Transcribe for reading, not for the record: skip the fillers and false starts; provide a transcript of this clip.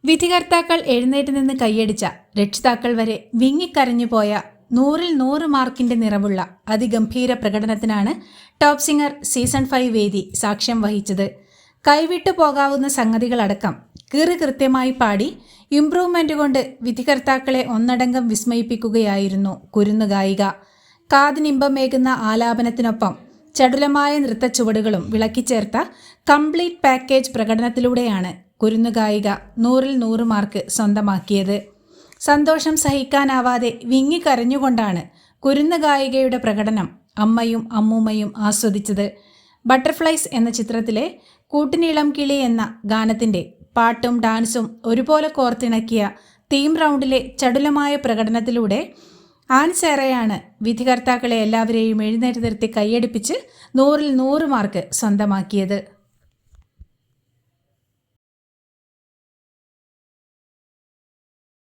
വിധികർത്താക്കൾ എഴുന്നേറ്റ് നിന്ന് കൈയടിച്ച, രക്ഷിതാക്കൾ വരെ വിങ്ങിക്കരഞ്ഞുപോയ 100-ൽ 100 മാർക്കിന്റെ നിറവുള്ള അതിഗംഭീര പ്രകടനത്തിനാണ് ടോപ്പ് സിംഗർ സീസൺ 5 വേദി സാക്ഷ്യം വഹിച്ചത്. കൈവിട്ടു പോകാവുന്ന സംഗതികളടക്കം കൃത്യമായി പാടി ഇംപ്രൂവ്മെന്റ് കൊണ്ട് വിധികർത്താക്കളെ ഒന്നടങ്കം വിസ്മയിപ്പിക്കുകയായിരുന്നു കുരുന്നുഗായിക. കാതിനിമ്പമേകുന്ന ആലാപനത്തിനൊപ്പം ചടുലമായ നൃത്തച്ചുവടുകളും വിളക്കിച്ചേർത്ത കംപ്ലീറ്റ് പാക്കേജ് പ്രകടനത്തിലൂടെയാണ് കുരുന്നുഗായിക 100-ൽ 100 മാർക്ക് സ്വന്തമാക്കിയത്. സന്തോഷം സഹിക്കാനാവാതെ വിങ്ങിക്കരഞ്ഞുകൊണ്ടാണ് കുരുന്നുഗായികയുടെ പ്രകടനം അമ്മയും അമ്മൂമ്മയും ആസ്വദിച്ചത്. ബട്ടർഫ്ലൈസ് എന്ന ചിത്രത്തിലെ കൂട്ടിനീളം കിളി എന്ന ഗാനത്തിൻ്റെ പാട്ടും ഡാൻസും ഒരുപോലെ കോർത്തിണക്കിയ തീം റൗണ്ടിലെ ചടുലമായ പ്രകടനത്തിലൂടെ ആൻസേറയാണ് വിധികർത്താക്കളെ എല്ലാവരെയും എഴുന്നേറ്റ് നിർത്തി കൈയടിപ്പിച്ച് 100-ൽ 100 മാർക്ക് സ്വന്തമാക്കിയത്.